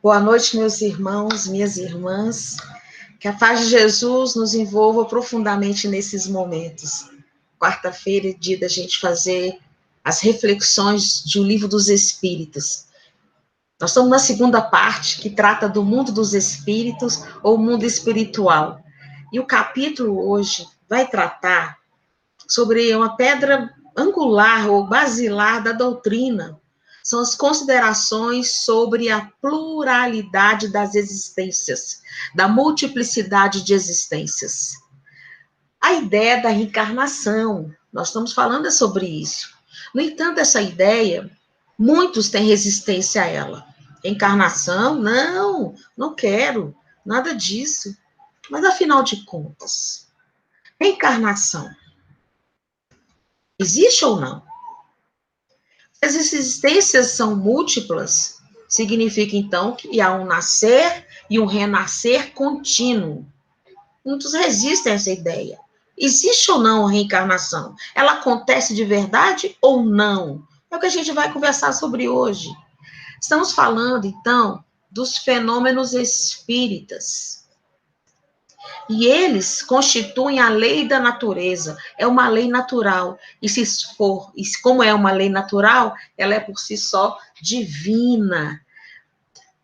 Boa noite, meus irmãos, minhas irmãs. Que a paz de Jesus nos envolva profundamente nesses momentos. Quarta-feira é dia da gente fazer as reflexões de O Livro dos Espíritos. Nós estamos na segunda parte, que trata do mundo dos espíritos ou mundo espiritual. E o capítulo hoje vai tratar sobre uma pedra angular ou basilar da doutrina. São as considerações sobre a pluralidade das existências, da multiplicidade de existências. A ideia da reencarnação, nós estamos falando sobre isso. No entanto, essa ideia, muitos têm resistência a ela. Reencarnação? Não, não quero, nada disso. Mas, afinal de contas, reencarnação existe ou não? As existências são múltiplas, significa então que há um nascer e um renascer contínuo. Muitos resistem a essa ideia. Existe ou não a reencarnação? Ela acontece de verdade ou não? É o que a gente vai conversar sobre hoje. Estamos falando, então, dos fenômenos espíritas. E eles constituem a lei da natureza, é uma lei natural. E como é uma lei natural, ela é por si só divina.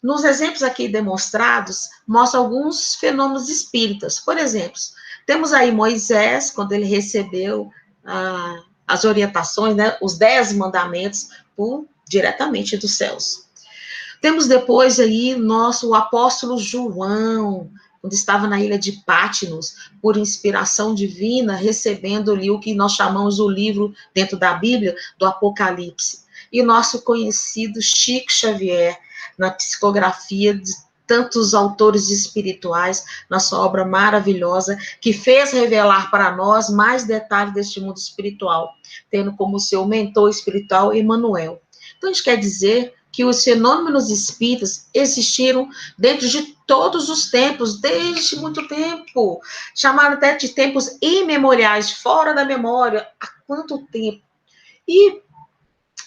Nos exemplos aqui demonstrados, mostra alguns fenômenos espíritas. Por exemplo, temos aí Moisés, quando ele recebeu as orientações, né, os 10 mandamentos, diretamente dos céus. Temos depois aí o apóstolo João, quando estava na ilha de Patmos, por inspiração divina, recebendo ali o que nós chamamos o livro, dentro da Bíblia, do Apocalipse. E o nosso conhecido Chico Xavier, na psicografia de tantos autores espirituais, na sua obra maravilhosa, que fez revelar para nós mais detalhes deste mundo espiritual, tendo como seu mentor espiritual Emmanuel. Então, isso quer dizer que os fenômenos espíritas existiram dentro de todos os tempos, desde muito tempo, chamaram até de tempos imemoriais, fora da memória, há quanto tempo? E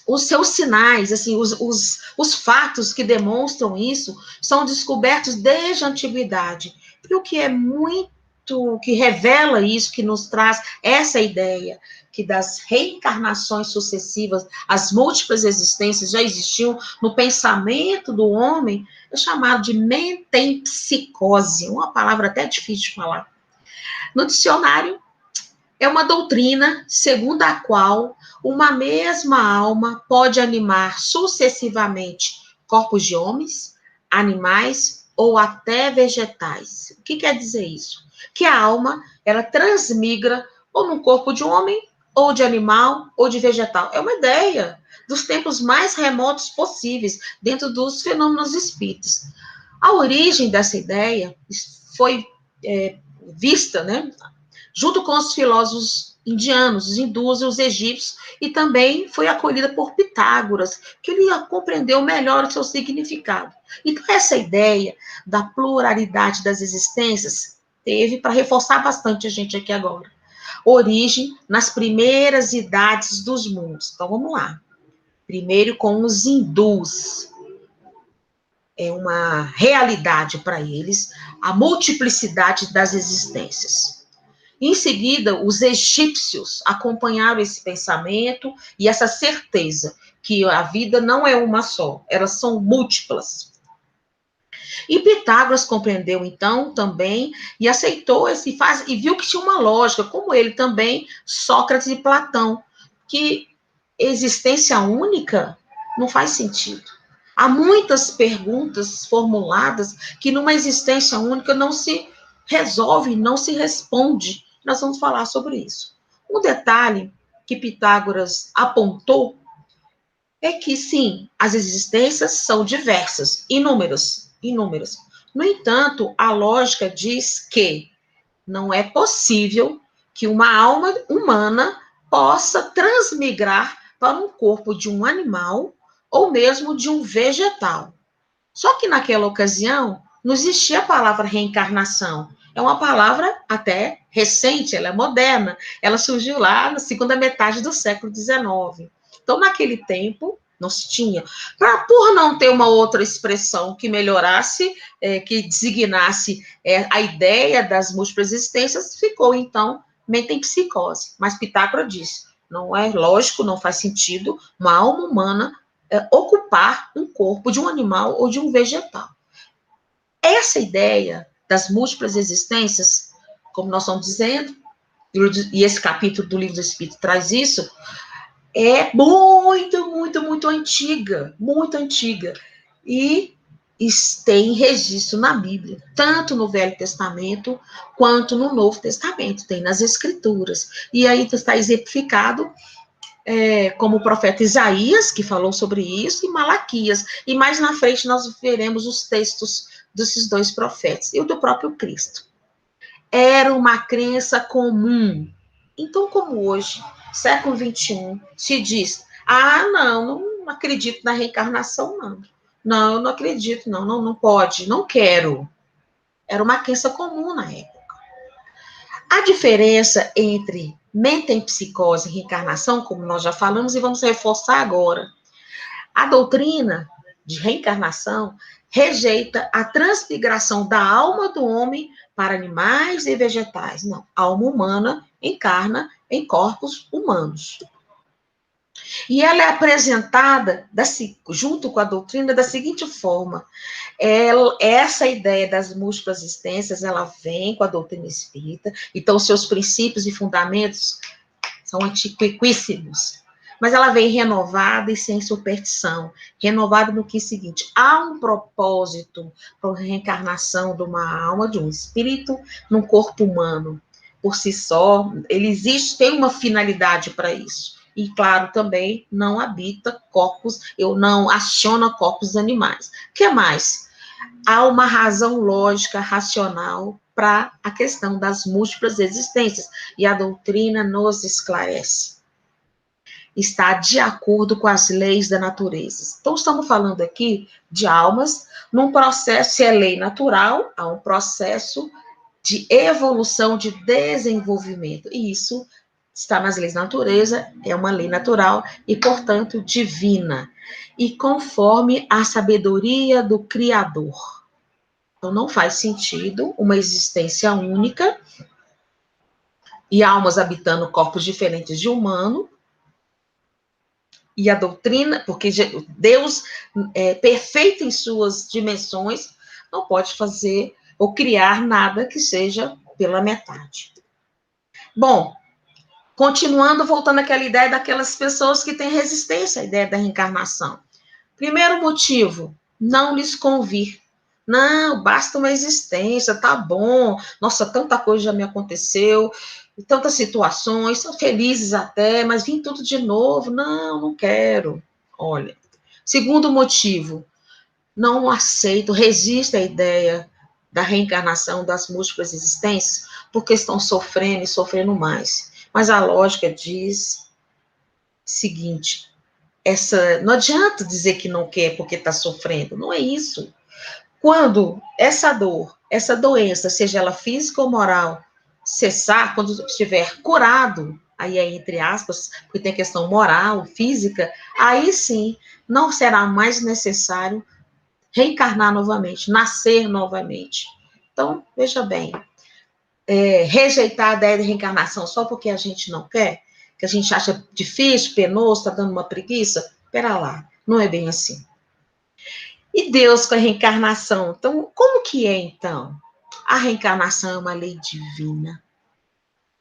os seus sinais, assim, os fatos que demonstram isso, são descobertos desde a antiguidade. E o que é muito, que revela isso, que nos traz essa ideia, que das reencarnações sucessivas, as múltiplas existências já existiam no pensamento do homem, é chamado de metempsicose, uma palavra até difícil de falar. No dicionário, é uma doutrina segundo a qual uma mesma alma pode animar sucessivamente corpos de homens, animais ou até vegetais. O que quer dizer isso? Que a alma, ela transmigra ou num corpo de homem, ou de animal, ou de vegetal. É uma ideia dos tempos mais remotos possíveis, dentro dos fenômenos espíritas. A origem dessa ideia foi vista, né, junto com os filósofos indianos, os hindus e os egípcios, e também foi acolhida por Pitágoras, que ele compreendeu melhor o seu significado. Então, essa ideia da pluralidade das existências teve, para reforçar bastante a gente aqui agora, origem nas primeiras idades dos mundos. Então, vamos lá. Primeiro com os hindus. É uma realidade para eles a multiplicidade das existências. Em seguida, os egípcios acompanharam esse pensamento e essa certeza que a vida não é uma só, elas são múltiplas. E Pitágoras compreendeu, então, também, e aceitou e viu que tinha uma lógica, como ele também, Sócrates e Platão, que existência única não faz sentido. Há muitas perguntas formuladas que numa existência única não se resolve, não se responde. Nós vamos falar sobre isso. Um detalhe que Pitágoras apontou é que, sim, as existências são diversas, inúmeras. No entanto, a lógica diz que não é possível que uma alma humana possa transmigrar para um corpo de um animal ou mesmo de um vegetal. Só que naquela ocasião não existia a palavra reencarnação. É uma palavra até recente, ela é moderna. Ela surgiu lá na segunda metade do século XIX. Então, naquele tempo, Não se tinha. Por não ter uma outra expressão que melhorasse, que designasse a ideia das múltiplas existências, ficou, então, metempsicose. Mas Pitágoras disse, não é lógico, não faz sentido uma alma humana ocupar um corpo de um animal ou de um vegetal. Essa ideia das múltiplas existências, como nós estamos dizendo, e esse capítulo do Livro do Espírito traz isso, é muito, muito, muito antiga, muito antiga. E tem registro na Bíblia, tanto no Velho Testamento quanto no Novo Testamento, tem nas Escrituras. E aí está exemplificado como o profeta Isaías, que falou sobre isso, e Malaquias. E mais na frente nós veremos os textos desses dois profetas, e o do próprio Cristo. Era uma crença comum. Então, como hoje, século XXI, se diz, não acredito na reencarnação, não. Não, eu não acredito, não pode, não quero. Era uma crença comum na época. A diferença entre metempsicose e reencarnação, como nós já falamos, e vamos reforçar agora. A doutrina de reencarnação rejeita a transmigração da alma do homem para animais e vegetais. Não, a alma humana encarna em corpos humanos. E ela é apresentada junto com a doutrina da seguinte forma: essa ideia das múltiplas existências, ela vem com a doutrina espírita, então seus princípios e fundamentos são antiquíssimos, mas ela vem renovada e sem superstição, renovada no que é o seguinte: há um propósito para a reencarnação de uma alma, de um espírito, num corpo humano. Por si só, ele existe, tem uma finalidade para isso. E, claro, também não habita corpos, não aciona corpos animais. O que mais? Há uma razão lógica, racional, para a questão das múltiplas existências. E a doutrina nos esclarece. Está de acordo com as leis da natureza. Então, estamos falando aqui de almas num processo, se é lei natural, há um processo de evolução, de desenvolvimento. E isso está nas leis da natureza, é uma lei natural e, portanto, divina. E conforme a sabedoria do Criador. Então, não faz sentido uma existência única e almas habitando corpos diferentes de humano. E a doutrina, porque Deus é perfeito em suas dimensões, não pode fazer ou criar nada que seja pela metade. Bom, continuando, voltando àquela ideia daquelas pessoas que têm resistência à ideia da reencarnação. Primeiro motivo, não lhes convir. Não, basta uma existência, tá bom. Nossa, tanta coisa já me aconteceu, tantas situações, são felizes até, mas vim tudo de novo. Não quero. Olha. Segundo motivo, não aceito, resisto à ideia da reencarnação das múltiplas existências, porque estão sofrendo e sofrendo mais. Mas a lógica diz o seguinte: não adianta dizer que não quer porque está sofrendo, não é isso. Quando essa dor, essa doença, seja ela física ou moral, cessar, quando estiver curado, aí é entre aspas, porque tem questão moral, física, aí sim, não será mais necessário reencarnar novamente, nascer novamente. Então, veja bem, rejeitar a ideia de reencarnação só porque a gente não quer, que a gente acha difícil, penoso, está dando uma preguiça, espera lá, não é bem assim. E Deus com a reencarnação, então, como que é, então? A reencarnação é uma lei divina.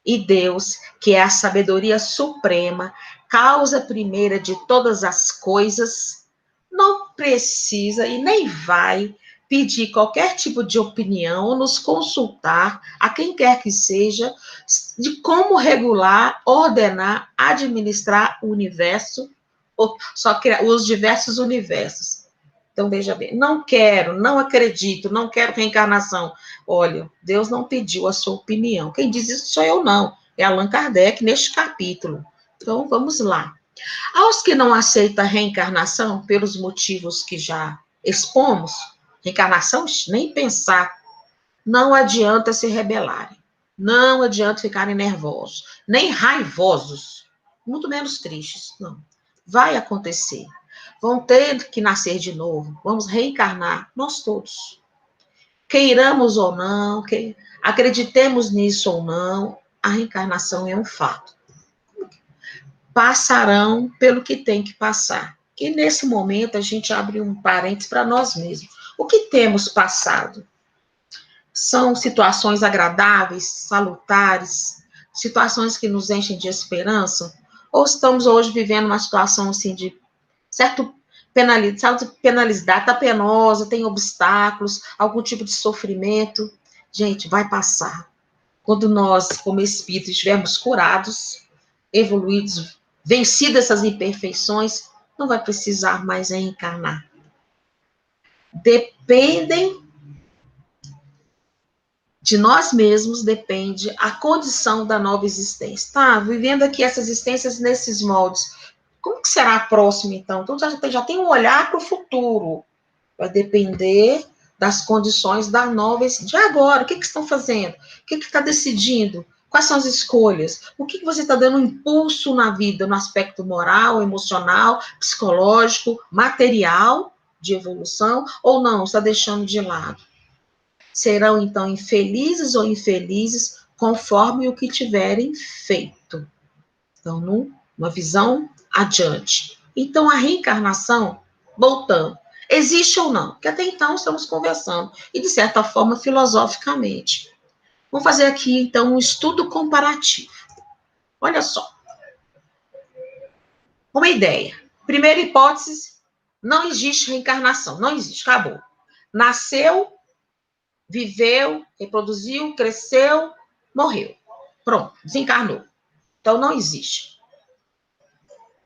E Deus, que é a sabedoria suprema, causa primeira de todas as coisas, não precisa e nem vai pedir qualquer tipo de opinião ou nos consultar, a quem quer que seja, de como regular, ordenar, administrar o universo, ou só os diversos universos. Então, veja bem, não quero, não acredito, não quero reencarnação. Olha, Deus não pediu a sua opinião. Quem diz isso sou eu, não. É Allan Kardec, neste capítulo. Então, vamos lá. Aos que não aceitam a reencarnação, pelos motivos que já expomos, reencarnação, nem pensar, não adianta se rebelarem. Não adianta ficarem nervosos, nem raivosos, muito menos tristes, não. Vai acontecer. vão ter que nascer de novo, vamos reencarnar, nós todos. Queiramos ou não, acreditemos nisso ou não, a reencarnação é um fato. Passarão pelo que tem que passar. E nesse momento a gente abre um parênteses para nós mesmos. O que temos passado? São situações agradáveis, salutares, situações que nos enchem de esperança? Ou estamos hoje vivendo uma situação assim de certa penalidade, está penosa, tem obstáculos, algum tipo de sofrimento? Gente, vai passar. Quando nós, como espírito, estivermos curados, evoluídos, vencidas essas imperfeições, não vai precisar mais reencarnar. Dependem de nós mesmos, depende a condição da nova existência. Tá, vivendo aqui essas existências nesses moldes, como que será a próxima, então? Então, já tem um olhar para o futuro. Vai depender das condições da nova de agora. O que estão fazendo? O que está decidindo? Quais são as escolhas? O que você está dando um impulso na vida, no aspecto moral, emocional, psicológico, material, de evolução, ou não, está deixando de lado? Serão, então, infelizes ou infelizes, conforme o que tiverem feito. Então, numa visão adiante. Então, a reencarnação, voltando, existe ou não? Porque até então estamos conversando, e de certa forma, filosoficamente. Vamos fazer aqui, então, um estudo comparativo. Olha só. Uma ideia. Primeira hipótese, não existe reencarnação. Não existe, acabou. Nasceu, viveu, reproduziu, cresceu, morreu. Pronto, desencarnou. Então, não existe.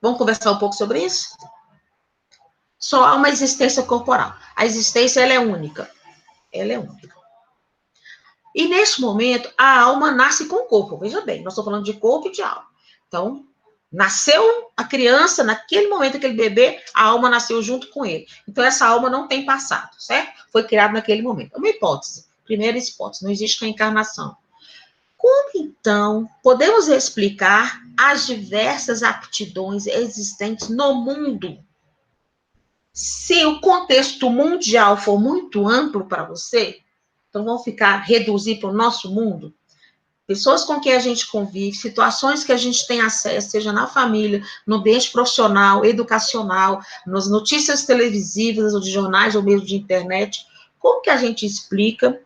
Vamos conversar um pouco sobre isso? Só há uma existência corporal. A existência, ela é única. Ela é única. E, neste momento, a alma nasce com o corpo. Veja bem, nós estamos falando de corpo e de alma. Então, nasceu a criança, naquele momento, aquele bebê, a alma nasceu junto com ele. Então, essa alma não tem passado, certo? Foi criada naquele momento. É uma hipótese. Primeira hipótese, não existe reencarnação. Como, então, podemos explicar as diversas aptidões existentes no mundo? Se o contexto mundial for muito amplo para você, então vamos reduzir para o nosso mundo, pessoas com quem a gente convive, situações que a gente tem acesso, seja na família, no ambiente profissional, educacional, nas notícias televisivas, ou de jornais, ou mesmo de internet, como que a gente explica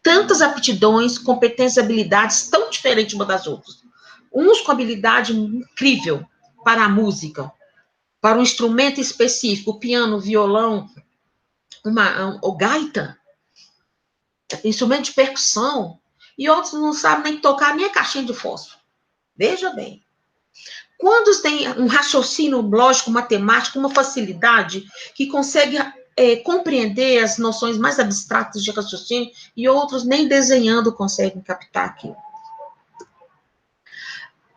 tantas aptidões, competências, habilidades tão diferentes umas das outras? Uns com habilidade incrível para a música, para um instrumento específico, piano, violão, ou gaita, instrumento de percussão, e outros não sabem nem tocar nem a caixinha de fósforo. Veja bem. Quantos têm um raciocínio lógico, matemático, uma facilidade que consegue compreender as noções mais abstratas de raciocínio, e outros nem desenhando conseguem captar aquilo.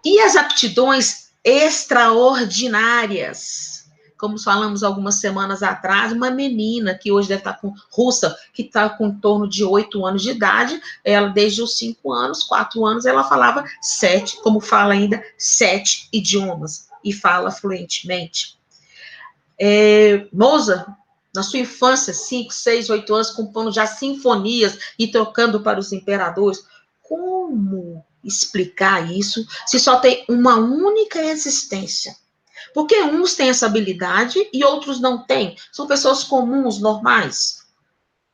E as aptidões extraordinárias? Como falamos algumas semanas atrás, uma menina que hoje deve estar russa, que está com em torno de 8 anos de idade, ela desde os 5 anos, 4 anos, ela falava 7, como fala ainda, 7 idiomas, e fala fluentemente. Mozart, na sua infância, 5, 6, 8 anos, compondo já sinfonias e tocando para os imperadores. Como explicar isso se só tem uma única existência? Porque uns têm essa habilidade e outros não têm. São pessoas comuns, normais.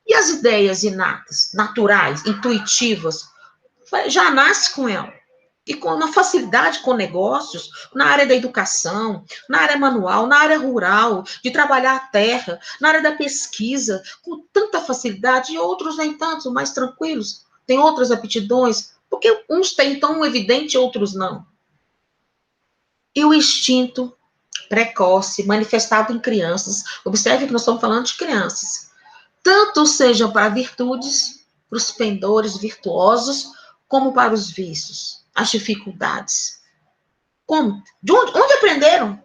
E as ideias inatas, naturais, intuitivas, já nasce com ela. E com uma facilidade com negócios, na área da educação, na área manual, na área rural, de trabalhar a terra, na área da pesquisa, com tanta facilidade, e outros nem tanto, mais tranquilos, têm outras aptidões, porque uns têm tão evidente, outros não. E o instinto precoce, manifestado em crianças, observe que nós estamos falando de crianças, tanto sejam para virtudes, para os pendores virtuosos, como para os vícios, as dificuldades. Como? Onde aprenderam?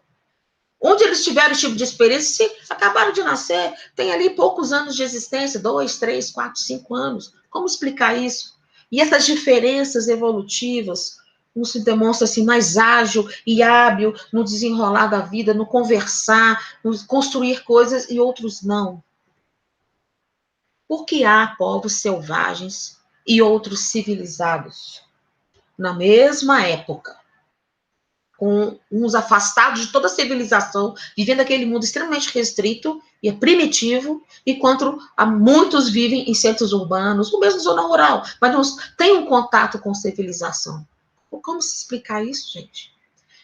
Onde eles tiveram esse tipo de experiência? Se acabaram de nascer, tem ali poucos anos de existência, 2, 3, 4, 5 anos. Como explicar isso? E essas diferenças evolutivas, uns se demonstra assim mais ágil e hábil no desenrolar da vida, no conversar, no construir coisas, e outros não. Porque há povos selvagens e outros civilizados na mesma época, com uns afastados de toda a civilização, vivendo aquele mundo extremamente restrito e primitivo, enquanto muitos vivem em centros urbanos, ou mesmo zona rural, mas não têm um contato com civilização. Como se explicar isso, gente?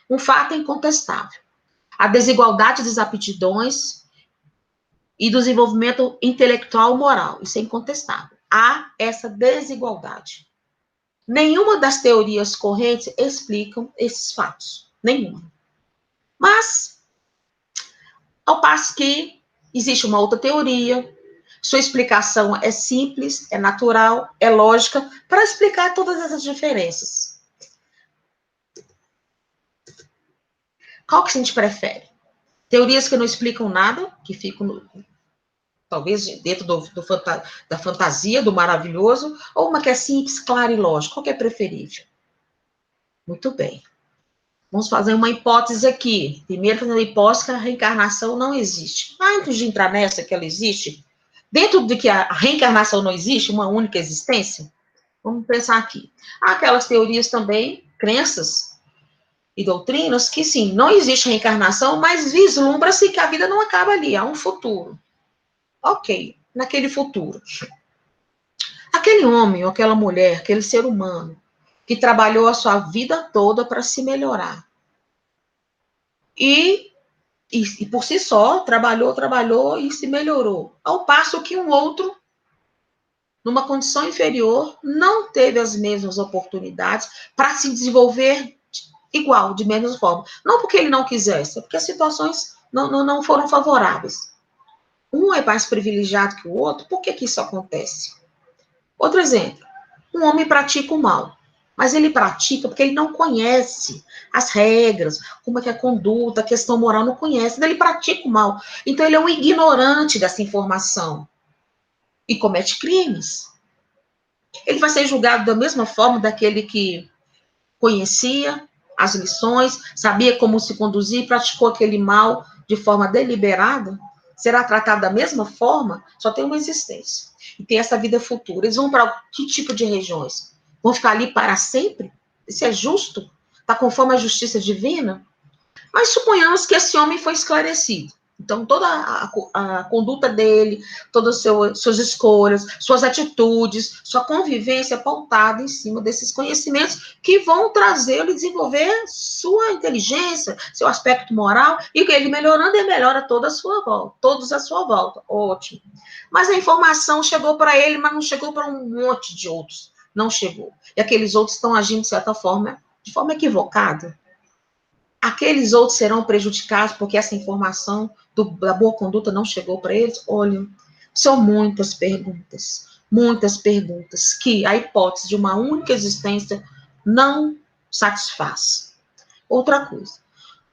Um fato incontestável. A desigualdade das aptidões e do desenvolvimento intelectual e moral. Isso é incontestável. Há essa desigualdade. Nenhuma das teorias correntes explicam esses fatos. Nenhuma. Mas, ao passo que existe uma outra teoria, sua explicação é simples, é natural, é lógica, para explicar todas essas diferenças. Qual que a gente prefere? Teorias que não explicam nada, que ficam, talvez, dentro da fantasia, do maravilhoso, ou uma que é simples, clara e lógica? Qual que é preferível? Muito bem. Vamos fazer uma hipótese aqui. Primeiro, fazendo a hipótese que a reencarnação não existe. Antes de entrar nessa que ela existe, dentro de que a reencarnação não existe, uma única existência, vamos pensar aqui. Há aquelas teorias também, crenças e doutrinas, que sim, não existe reencarnação, mas vislumbra-se que a vida não acaba ali, há um futuro. Ok, naquele futuro. Aquele homem ou aquela mulher, aquele ser humano, que trabalhou a sua vida toda para se melhorar. E por si só, trabalhou e se melhorou. Ao passo que um outro, numa condição inferior, não teve as mesmas oportunidades para se desenvolver igual, de mesma forma. Não porque ele não quisesse, é porque as situações não foram favoráveis. Um é mais privilegiado que o outro, por que isso acontece? Outro exemplo, um homem pratica o mal, mas ele pratica porque ele não conhece as regras, como é que é a conduta, a questão moral, não conhece, então ele pratica o mal. Então ele é um ignorante dessa informação e comete crimes. Ele vai ser julgado da mesma forma daquele que conhecia as lições, sabia como se conduzir, praticou aquele mal de forma deliberada, será tratado da mesma forma, só tem uma existência. E tem essa vida futura. Eles vão para que tipo de regiões? Vão ficar ali para sempre? Isso é justo? Está conforme a justiça divina? Mas suponhamos que esse homem foi esclarecido. Então, toda a conduta dele, todas suas escolhas, suas atitudes, sua convivência pautada em cima desses conhecimentos que vão trazê-lo e desenvolver sua inteligência, seu aspecto moral, e que ele melhorando, ele melhora toda a sua volta, todos à sua volta. Ótimo. Mas a informação chegou para ele, mas não chegou para um monte de outros. Não chegou. E aqueles outros estão agindo, de certa forma, de forma equivocada. Aqueles outros serão prejudicados porque essa informação da boa conduta não chegou para eles? Olha, são muitas perguntas que a hipótese de uma única existência não satisfaz. Outra coisa,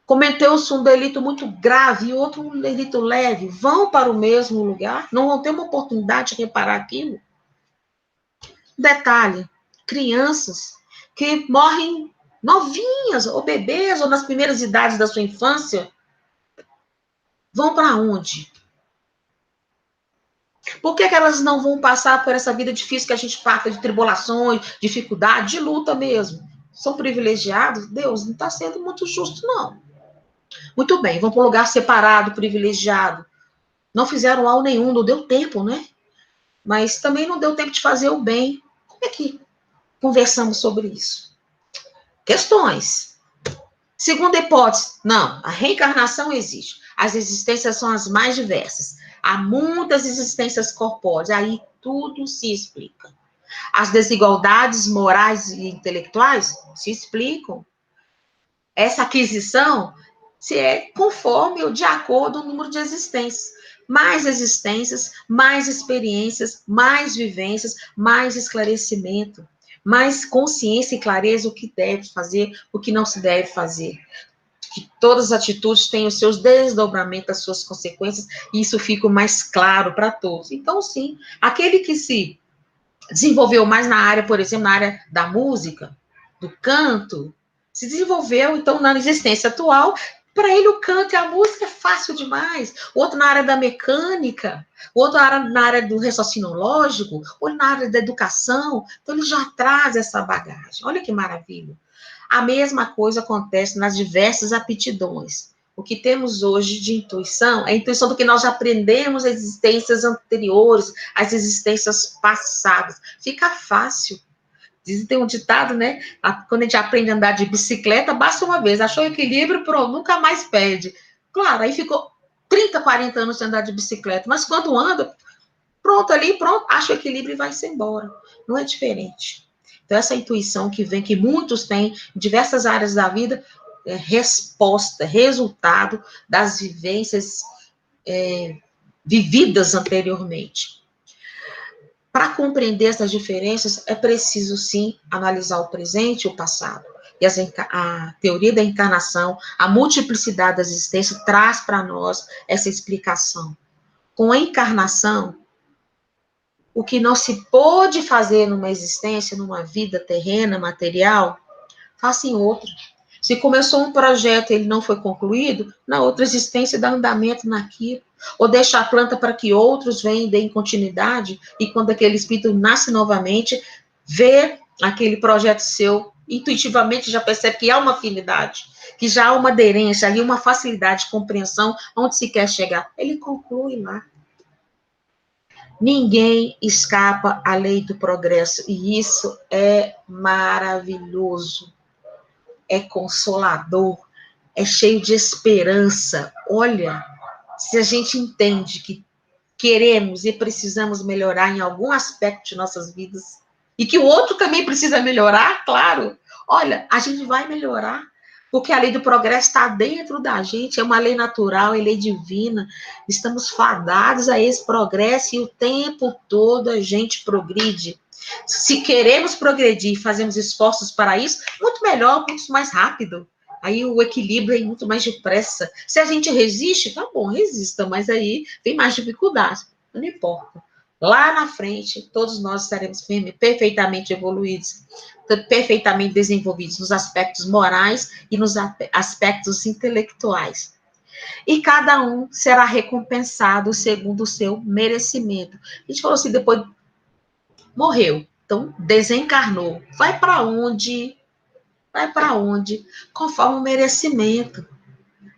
cometeu-se um delito muito grave e outro um delito leve, vão para o mesmo lugar? Não vão ter uma oportunidade de reparar aquilo? Detalhe, crianças que morrem novinhas, ou bebês, ou nas primeiras idades da sua infância, vão para onde? Por que elas não vão passar por essa vida difícil que a gente passa, de tribulações, dificuldade, de luta mesmo? São privilegiados? Deus não está sendo muito justo, não. Muito bem, vão para um lugar separado, privilegiado. Não fizeram mal nenhum, não deu tempo, né? Mas também não deu tempo de fazer o bem. Como é que conversamos sobre isso? Questões. Segunda hipótese, não, a reencarnação existe. As existências são as mais diversas. Há muitas existências corpóreas, aí tudo se explica. As desigualdades morais e intelectuais se explicam. Essa aquisição se é conforme ou de acordo com o número de existências. Mais existências, mais experiências, mais vivências, mais esclarecimento, mais consciência e clareza o que deve fazer, o que não se deve fazer. Que todas as atitudes têm os seus desdobramentos, as suas consequências, e isso fica mais claro para todos. Então, sim, aquele que se desenvolveu mais na área, por exemplo, na área da música, do canto, se desenvolveu, então, na existência atual. Para ele, o canto e a música é fácil demais. O outro na área da mecânica, o outro na área do raciocínio lógico, ou na área da educação. Então, ele já traz essa bagagem. Olha que maravilha. A mesma coisa acontece nas diversas aptidões. O que temos hoje de intuição é a intuição do que nós aprendemos as existências anteriores, as existências passadas. Fica fácil. Tem um ditado, né? Quando a gente aprende a andar de bicicleta, basta uma vez, achou equilíbrio, pronto, nunca mais perde. Claro, aí ficou 30, 40 anos sem andar de bicicleta, mas quando anda, pronto, ali, pronto, acha o equilíbrio e vai-se embora. Não é diferente. Então, essa intuição que vem, que muitos têm em diversas áreas da vida, é resposta, resultado das vivências vividas anteriormente. Para compreender essas diferenças, é preciso, sim, analisar o presente e o passado. E a teoria da encarnação, a multiplicidade das existências, traz para nós essa explicação. Com a encarnação, o que não se pôde fazer numa existência, numa vida terrena, material, faça em outra. Se começou um projeto e ele não foi concluído, na outra existência dá andamento naquilo. Ou deixa a planta para que outros venham e deem continuidade, e quando aquele espírito nasce novamente, vê aquele projeto seu, intuitivamente já percebe que há uma afinidade, que já há uma aderência ali, uma facilidade de compreensão, onde se quer chegar. Ele conclui lá. Ninguém escapa à lei do progresso, e isso é maravilhoso. É consolador, é cheio de esperança. Olha, se a gente entende que queremos e precisamos melhorar em algum aspecto de nossas vidas, e que o outro também precisa melhorar, claro, olha, a gente vai melhorar, porque a lei do progresso está dentro da gente, é uma lei natural, é lei divina, estamos fadados a esse progresso e o tempo todo a gente progride. Se queremos progredir e fazemos esforços para isso, muito melhor, muito mais rápido. Aí o equilíbrio é muito mais depressa. Se a gente resiste, tá bom, resista, mas aí tem mais dificuldade. Não importa. Lá na frente, todos nós estaremos perfeitamente evoluídos, perfeitamente desenvolvidos nos aspectos morais e nos aspectos intelectuais. E cada um será recompensado segundo o seu merecimento. A gente falou assim, depois morreu, então desencarnou. Vai para onde? Vai para onde? Conforme o merecimento.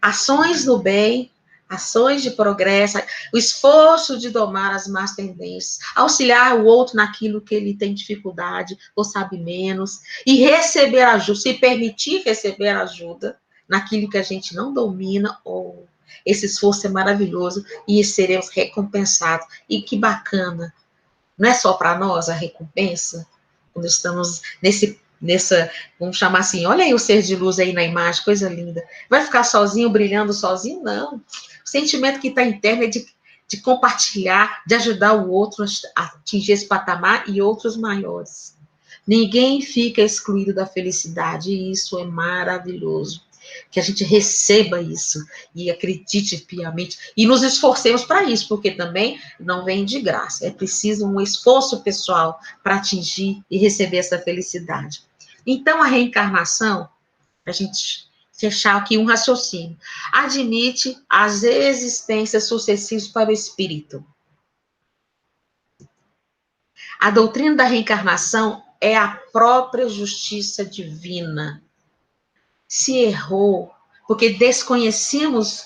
Ações do bem, ações de progresso, o esforço de domar as más tendências, auxiliar o outro naquilo que ele tem dificuldade ou sabe menos, e receber ajuda, se permitir receber ajuda naquilo que a gente não domina, ou esse esforço é maravilhoso e seremos recompensados. E que bacana! Não é só para nós a recompensa, quando estamos nessa, vamos chamar assim, olha aí o ser de luz aí na imagem, coisa linda. Vai ficar sozinho, brilhando sozinho? Não. O sentimento que está interno é de compartilhar, de ajudar o outro a atingir esse patamar e outros maiores. Ninguém fica excluído da felicidade, e isso é maravilhoso. Que a gente receba isso e acredite piamente e nos esforcemos para isso, porque também não vem de graça. É preciso um esforço pessoal para atingir e receber essa felicidade. Então, a reencarnação, a gente fechar aqui um raciocínio, admite as existências sucessivas para o espírito. A doutrina da reencarnação é a própria justiça divina. Se errou, porque desconhecemos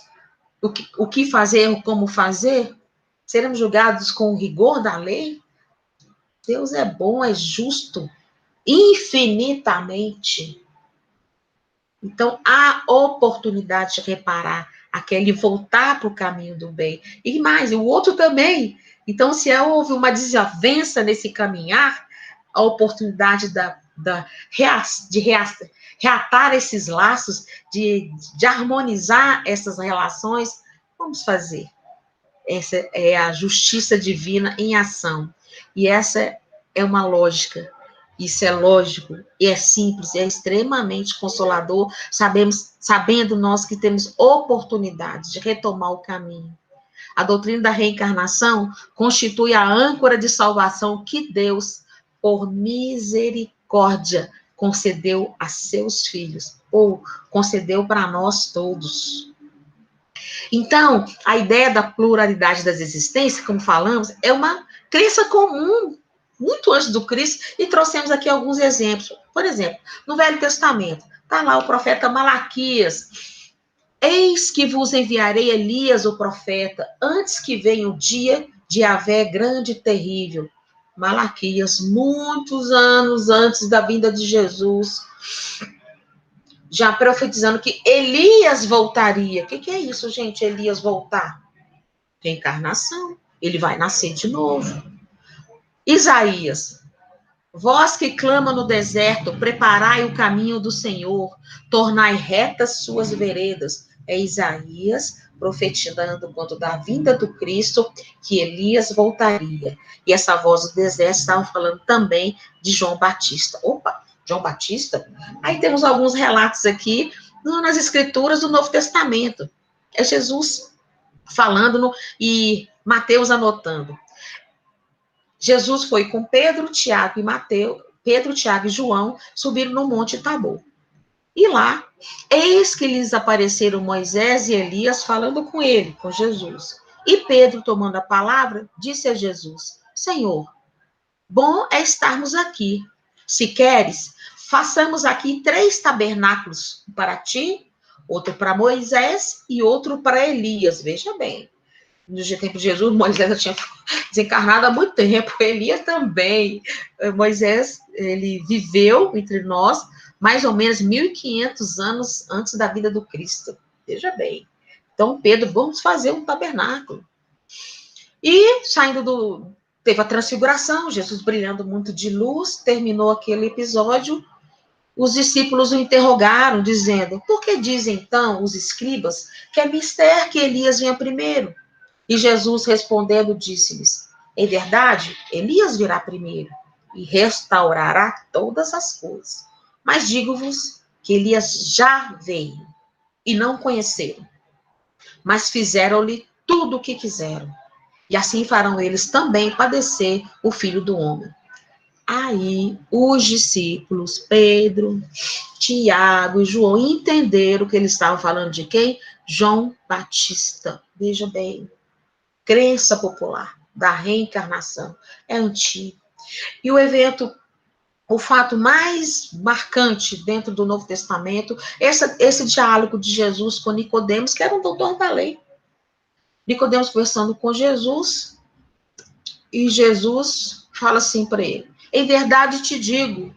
o que fazer ou como fazer, seremos julgados com o rigor da lei? Deus é bom, é justo, infinitamente. Então, há oportunidade de reparar aquele voltar para o caminho do bem. E mais, o outro também. Então, se houve uma desavença nesse caminhar, a oportunidade de reatar esses laços, de harmonizar essas relações, vamos fazer. Essa é a justiça divina em ação. E essa é uma lógica. Isso é lógico, e é simples, é extremamente consolador, sabendo nós que temos oportunidade de retomar o caminho. A doutrina da reencarnação constitui a âncora de salvação que Deus, por misericórdia, concedeu a seus filhos, ou concedeu para nós todos. Então, a ideia da pluralidade das existências, como falamos, é uma crença comum, muito antes do Cristo, e trouxemos aqui alguns exemplos. Por exemplo, no Velho Testamento, está lá o profeta Malaquias: eis que vos enviarei Elias, o profeta, antes que venha o dia de Yahvé grande e terrível. Malaquias, muitos anos antes da vinda de Jesus, já profetizando que Elias voltaria. O que é isso, gente? Elias voltar? Reencarnação. Ele vai nascer de novo. Isaías: vós que clama no deserto, preparai o caminho do Senhor, tornai retas suas veredas. É Isaías profetizando quanto da vinda do Cristo, que Elias voltaria. E essa voz do deserto estava falando também de João Batista. Opa, João Batista? Aí temos alguns relatos aqui nas escrituras do Novo Testamento. É Jesus falando e Mateus anotando. Jesus foi com Pedro, Tiago e Mateus, Pedro, Tiago e João subiram no Monte Tabor. E lá, eis que lhes apareceram Moisés e Elias falando com ele, com Jesus. E Pedro, tomando a palavra, disse a Jesus: Senhor, bom é estarmos aqui. Se queres, façamos aqui 3 tabernáculos, para ti, outro para Moisés e outro para Elias. Veja bem. No tempo de Jesus, Moisés já tinha desencarnado há muito tempo, Elias também. Moisés, ele viveu entre nós mais ou menos 1.500 anos antes da vida do Cristo. Veja bem. Então, Pedro, vamos fazer um tabernáculo. E, teve a transfiguração, Jesus brilhando muito de luz, terminou aquele episódio, os discípulos o interrogaram, dizendo: por que dizem, então, os escribas, que é mister que Elias venha primeiro? E Jesus, respondendo, disse-lhes: em verdade, Elias virá primeiro e restaurará todas as coisas. Mas digo-vos que Elias já veio e não conheceram, mas fizeram-lhe tudo o que quiseram. E assim farão eles também padecer o Filho do Homem. Aí os discípulos, Pedro, Tiago e João, entenderam que eles estavam falando de quem? João Batista. Veja bem. Crença popular da reencarnação é antigo. E o evento, o fato mais marcante dentro do Novo Testamento, esse diálogo de Jesus com Nicodemos, que era um doutor da lei. Nicodemos conversando com Jesus, e Jesus fala assim para ele: em verdade te digo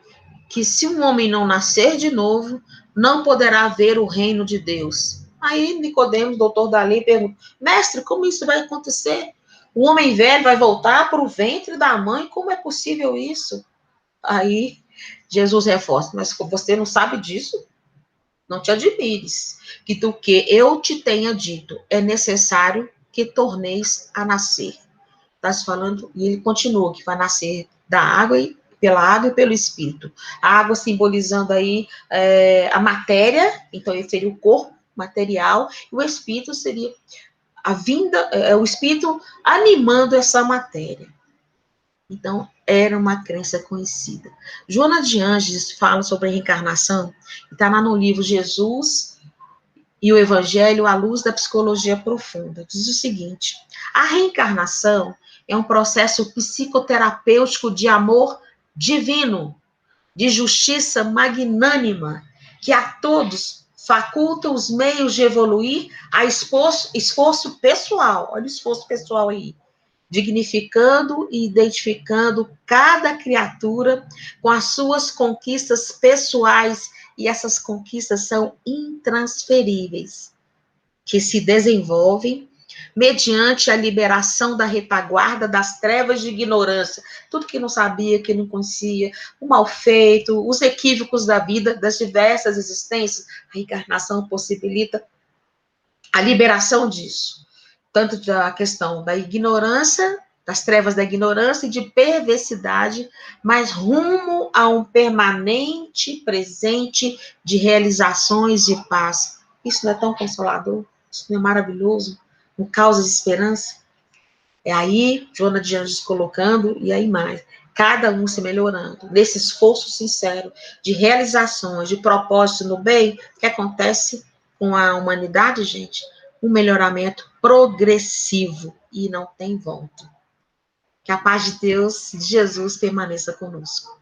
que se um homem não nascer de novo, não poderá ver o reino de Deus. Aí Nicodemos, doutor da lei, pergunta: mestre, como isso vai acontecer? O homem velho vai voltar para o ventre da mãe? Como é possível isso? Aí Jesus reforça: mas você não sabe disso? Não te admires que do que eu te tenha dito é necessário que torneis a nascer. Está se falando, e ele continua, que vai nascer da água e pela água e pelo espírito. A água simbolizando aí a matéria, então ele seria o corpo material, e o espírito seria a vinda, o espírito animando essa matéria. Então, era uma crença conhecida. Joana de Ângeles fala sobre a reencarnação, está lá no livro Jesus e o Evangelho à luz da psicologia profunda. Diz o seguinte: a reencarnação é um processo psicoterapêutico de amor divino, de justiça magnânima, que a todos faculta os meios de evoluir a esforço pessoal. Olha o esforço pessoal aí. Dignificando e identificando cada criatura com as suas conquistas pessoais, e essas conquistas são intransferíveis, que se desenvolvem mediante a liberação da retaguarda das trevas de ignorância, tudo que não sabia, que não conhecia, o mal feito, os equívocos da vida, das diversas existências. A reencarnação possibilita a liberação disso, tanto da questão da ignorância, das trevas da ignorância e de perversidade, mas rumo a um permanente presente de realizações e paz. Isso não é tão consolador? Isso não é maravilhoso? Não causa de esperança? É aí, Joana de Anjos colocando, e aí mais. cada um se melhorando, nesse esforço sincero de realizações, de propósito no bem, o que acontece com a humanidade, gente? Um melhoramento progressivo e não tem volta. Que a paz de Deus, de Jesus, permaneça conosco.